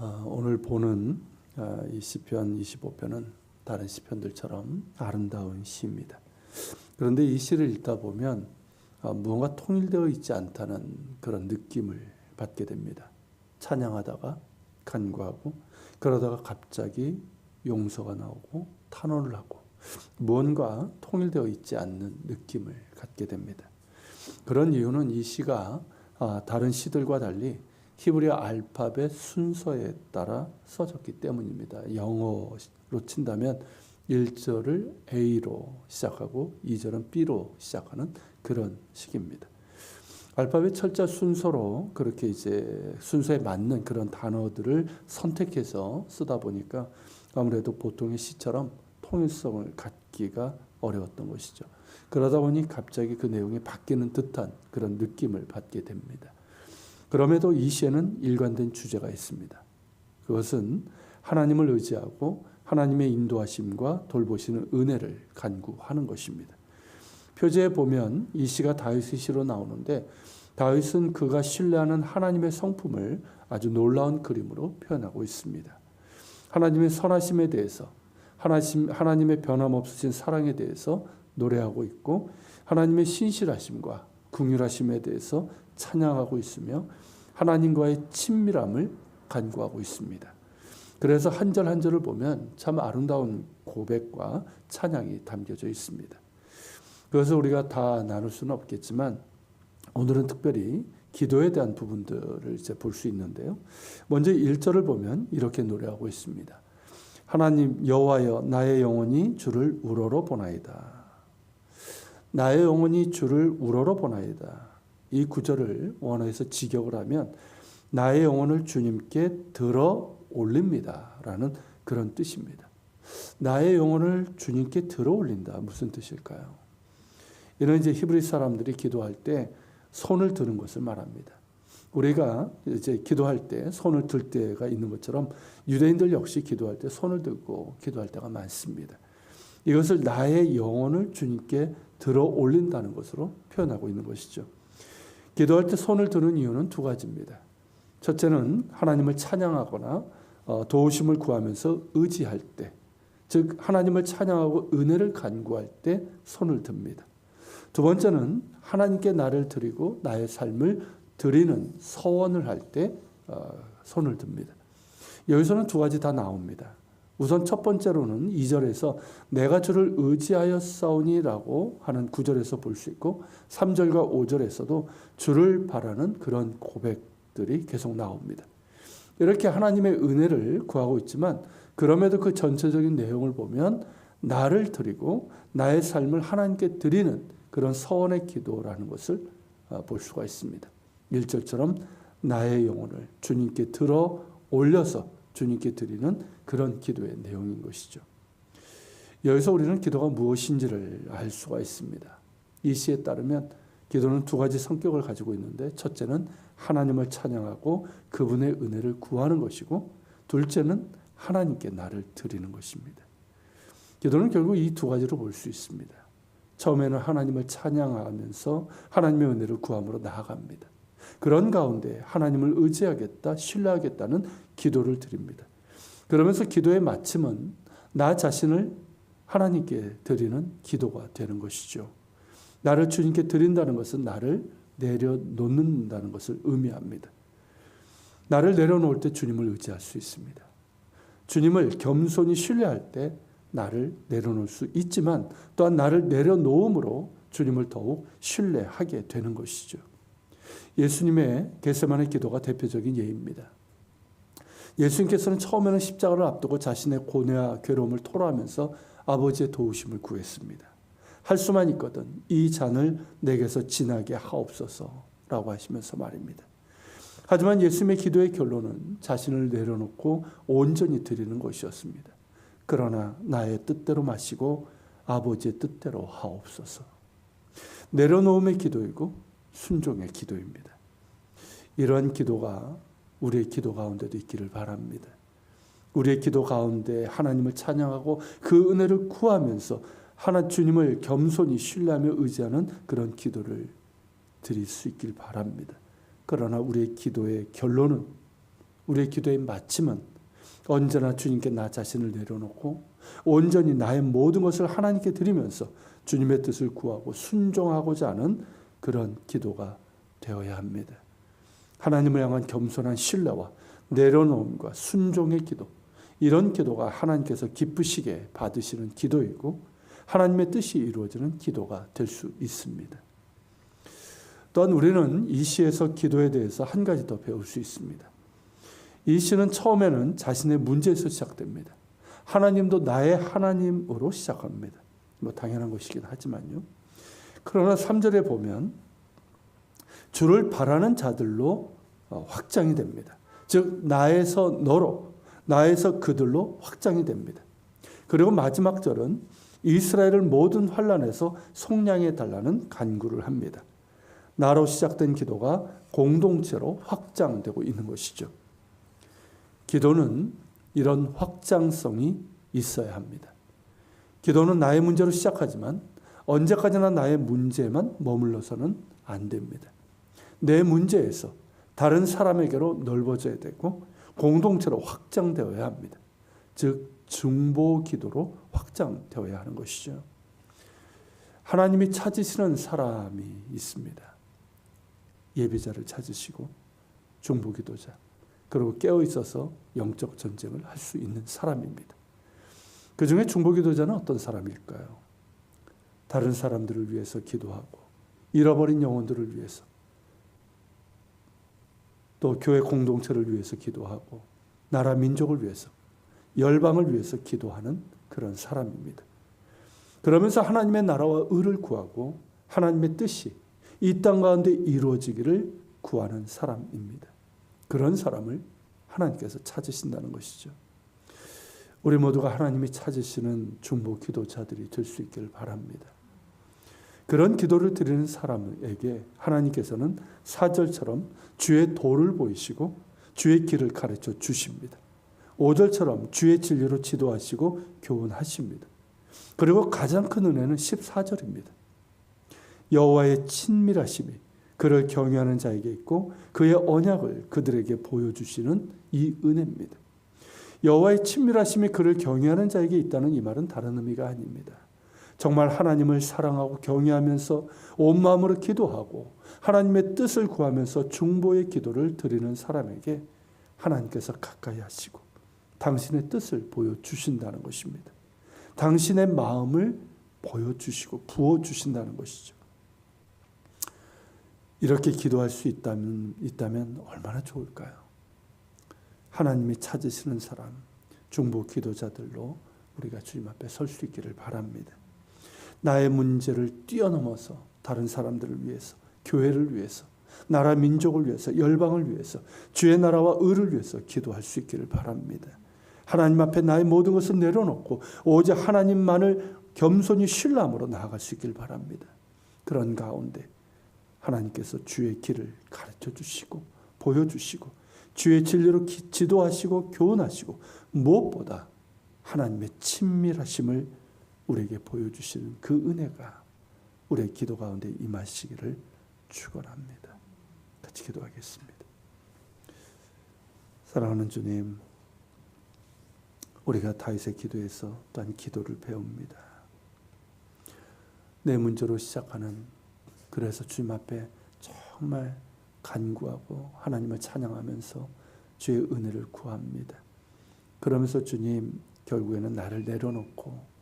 오늘 보는 이 시편 25편은 다른 시편들처럼 아름다운 시입니다. 그런데 이 시를 읽다 보면 무언가 통일되어 있지 않다는 그런 느낌을 받게 됩니다. 찬양하다가 간구하고 그러다가 갑자기 용서가 나오고 탄원을 하고 무언가 통일되어 있지 않는 느낌을 갖게 됩니다. 그런 이유는 이 시가 다른 시들과 달리 히브리어 알파벳 순서에 따라 써졌기 때문입니다. 영어로 친다면 1절을 A로 시작하고 2절은 B로 시작하는 그런 식입니다. 알파벳 철자 순서로 그렇게 이제 순서에 맞는 그런 단어들을 선택해서 쓰다 보니까 아무래도 보통의 시처럼 통일성을 갖기가 어려웠던 것이죠. 그러다 보니 갑자기 그 내용이 바뀌는 듯한 그런 느낌을 받게 됩니다. 그럼에도 이 시에는 일관된 주제가 있습니다. 그것은 하나님을 의지하고 하나님의 인도하심과 돌보시는 은혜를 간구하는 것입니다. 표제에 보면 이 시가 다윗의 시로 나오는데 다윗은 그가 신뢰하는 하나님의 성품을 아주 놀라운 그림으로 표현하고 있습니다. 하나님의 선하심에 대해서 하나님의 변함없으신 사랑에 대해서 노래하고 있고 하나님의 신실하심과 긍휼하심에 대해서 찬양하고 있으며 하나님과의 친밀함을 간구하고 있습니다. 그래서 한 절 한 절을 보면 참 아름다운 고백과 찬양이 담겨져 있습니다. 그래서 우리가 다 나눌 수는 없겠지만 오늘은 특별히 기도에 대한 부분들을 이제 볼 수 있는데요. 먼저 1절을 보면 이렇게 노래하고 있습니다. 하나님 여호와여 나의 영혼이 주를 우러러 보나이다. 나의 영혼이 주를 우러러 보나이다. 이 구절을 원어에서 직역을 하면 나의 영혼을 주님께 들어 올립니다 라는 그런 뜻입니다. 나의 영혼을 주님께 들어 올린다. 무슨 뜻일까요? 이는 이제 히브리 사람들이 기도할 때 손을 드는 것을 말합니다. 우리가 이제 기도할 때 손을 들 때가 있는 것처럼 유대인들 역시 기도할 때 손을 들고 기도할 때가 많습니다. 이것을 나의 영혼을 주님께 들어 올린다는 것으로 표현하고 있는 것이죠. 기도할 때 손을 드는 이유는 두 가지입니다. 첫째는 하나님을 찬양하거나 도우심을 구하면서 의지할 때, 즉 하나님을 찬양하고 은혜를 간구할 때 손을 듭니다. 두 번째는 하나님께 나를 드리고 나의 삶을 드리는 서원을 할 때 손을 듭니다. 여기서는 두 가지 다 나옵니다. 우선 첫 번째로는 2절에서 내가 주를 의지하여 싸우니라고 하는 9절에서 볼 수 있고 3절과 5절에서도 주를 바라는 그런 고백들이 계속 나옵니다. 이렇게 하나님의 은혜를 구하고 있지만 그럼에도 그 전체적인 내용을 보면 나를 드리고 나의 삶을 하나님께 드리는 그런 서원의 기도라는 것을 볼 수가 있습니다. 1절처럼 나의 영혼을 주님께 들어 올려서 주님께 드리는 그런 기도의 내용인 것이죠. 여기서 우리는 기도가 무엇인지를 알 수가 있습니다. 이 시에 따르면 기도는 두 가지 성격을 가지고 있는데 첫째는 하나님을 찬양하고 그분의 은혜를 구하는 것이고 둘째는 하나님께 나를 드리는 것입니다. 기도는 결국 이 두 가지로 볼 수 있습니다. 처음에는 하나님을 찬양하면서 하나님의 은혜를 구함으로 나아갑니다. 그런 가운데 하나님을 의지하겠다, 신뢰하겠다는 기도를 드립니다. 그러면서 기도의 마침은 나 자신을 하나님께 드리는 기도가 되는 것이죠. 나를 주님께 드린다는 것은 나를 내려놓는다는 것을 의미합니다. 나를 내려놓을 때 주님을 의지할 수 있습니다. 주님을 겸손히 신뢰할 때 나를 내려놓을 수 있지만 또한 나를 내려놓음으로 주님을 더욱 신뢰하게 되는 것이죠. 예수님의 겟세마네 기도가 대표적인 예입니다. 예수님께서는 처음에는 십자가를 앞두고 자신의 고뇌와 괴로움을 토로하면서 아버지의 도우심을 구했습니다. 할 수만 있거든 이 잔을 내게서 지나게 하옵소서라고 하시면서 말입니다. 하지만 예수님의 기도의 결론은 자신을 내려놓고 온전히 드리는 것이었습니다. 그러나 나의 뜻대로 마시고 아버지의 뜻대로 하옵소서. 내려놓음의 기도이고 순종의 기도입니다. 이러한 기도가 우리의 기도 가운데도 있기를 바랍니다. 우리의 기도 가운데 하나님을 찬양하고 그 은혜를 구하면서 주님을 겸손히 신뢰하며 의지하는 그런 기도를 드릴 수 있길 바랍니다. 그러나 우리의 기도의 결론은 우리의 기도의 마침은 언제나 주님께 나 자신을 내려놓고 온전히 나의 모든 것을 하나님께 드리면서 주님의 뜻을 구하고 순종하고자 하는 그런 기도가 되어야 합니다. 하나님을 향한 겸손한 신뢰와 내려놓음과 순종의 기도, 이런 기도가 하나님께서 기쁘시게 받으시는 기도이고 하나님의 뜻이 이루어지는 기도가 될 수 있습니다. 또한 우리는 이 시에서 기도에 대해서 한 가지 더 배울 수 있습니다. 이 시는 처음에는 자신의 문제에서 시작됩니다. 하나님도 나의 하나님으로 시작합니다. 당연한 것이긴 하지만요. 그러나 3절에 보면 주를 바라는 자들로 확장이 됩니다. 즉 나에서 너로, 나에서 그들로 확장이 됩니다. 그리고 마지막 절은 이스라엘을 모든 환난에서 속량해 달라는 간구를 합니다. 나로 시작된 기도가 공동체로 확장되고 있는 것이죠. 기도는 이런 확장성이 있어야 합니다. 기도는 나의 문제로 시작하지만 언제까지나 나의 문제만 머물러서는 안 됩니다. 내 문제에서 다른 사람에게로 넓어져야 되고 공동체로 확장되어야 합니다. 즉 중보 기도로 확장되어야 하는 것이죠. 하나님이 찾으시는 사람이 있습니다. 예배자를 찾으시고 중보 기도자, 그리고 깨어 있어서 영적 전쟁을 할 수 있는 사람입니다. 그 중에 중보 기도자는 어떤 사람일까요? 다른 사람들을 위해서 기도하고 잃어버린 영혼들을 위해서, 또 교회 공동체를 위해서 기도하고 나라 민족을 위해서, 열방을 위해서 기도하는 그런 사람입니다. 그러면서 하나님의 나라와 의를 구하고 하나님의 뜻이 이 땅 가운데 이루어지기를 구하는 사람입니다. 그런 사람을 하나님께서 찾으신다는 것이죠. 우리 모두가 하나님이 찾으시는 중보 기도자들이 될 수 있기를 바랍니다. 그런 기도를 드리는 사람에게 하나님께서는 4절처럼 주의 도를 보이시고 주의 길을 가르쳐 주십니다. 5절처럼 주의 진리로 지도하시고 교훈하십니다. 그리고 가장 큰 은혜는 14절입니다. 여호와의 친밀하심이 그를 경외하는 자에게 있고 그의 언약을 그들에게 보여주시는 이 은혜입니다. 여호와의 친밀하심이 그를 경외하는 자에게 있다는 이 말은 다른 의미가 아닙니다. 정말 하나님을 사랑하고 경외하면서 온 마음으로 기도하고 하나님의 뜻을 구하면서 중보의 기도를 드리는 사람에게 하나님께서 가까이 하시고 당신의 뜻을 보여주신다는 것입니다. 당신의 마음을 보여주시고 부어주신다는 것이죠. 이렇게 기도할 수 있다면 얼마나 좋을까요? 하나님이 찾으시는 사람, 중보 기도자들로 우리가 주님 앞에 설 수 있기를 바랍니다. 나의 문제를 뛰어넘어서 다른 사람들을 위해서, 교회를 위해서, 나라 민족을 위해서, 열방을 위해서, 주의 나라와 의를 위해서 기도할 수 있기를 바랍니다. 하나님 앞에 나의 모든 것을 내려놓고 오직 하나님만을 겸손히 신뢰함으로 나아갈 수 있기를 바랍니다. 그런 가운데 하나님께서 주의 길을 가르쳐 주시고 보여주시고 주의 진리로 지도하시고 교훈하시고 무엇보다 하나님의 친밀하심을 우리에게 보여주시는 그 은혜가 우리의 기도 가운데 임하시기를 축원합니다. 같이 기도하겠습니다. 사랑하는 주님, 우리가 다윗의 기도에서 또한 기도를 배웁니다. 내 문제로 시작하는, 그래서 주님 앞에 정말 간구하고 하나님을 찬양하면서 주의 은혜를 구합니다. 그러면서 주님, 결국에는 나를 내려놓고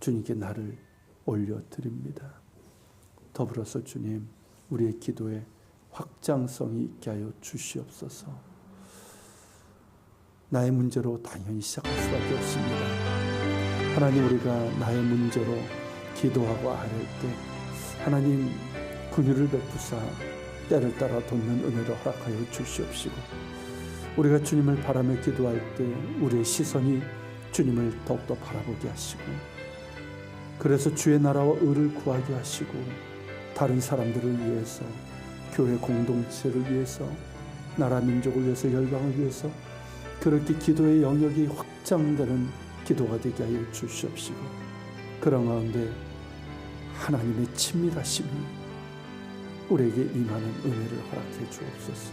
주님께 나를 올려드립니다. 더불어서 주님, 우리의 기도에 확장성이 있게 하여 주시옵소서. 나의 문제로 당연히 시작할 수밖에 없습니다. 하나님, 우리가 나의 문제로 기도하고 아뢰을 때 하나님 긍휼을 베푸사 때를 따라 돕는 은혜를 허락하여 주시옵시고, 우리가 주님을 바라며 기도할 때 우리의 시선이 주님을 더욱더 바라보게 하시고, 그래서 주의 나라와 의를 구하게 하시고 다른 사람들을 위해서, 교회 공동체를 위해서, 나라 민족을 위해서, 열방을 위해서 그렇게 기도의 영역이 확장되는 기도가 되게 하여 주시옵시고, 그런 가운데 하나님의 친밀하심이 우리에게 임하는 은혜를 허락해 주옵소서.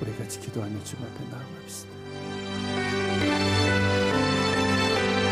우리 같이 기도하며 주님 앞에 나아갑시다.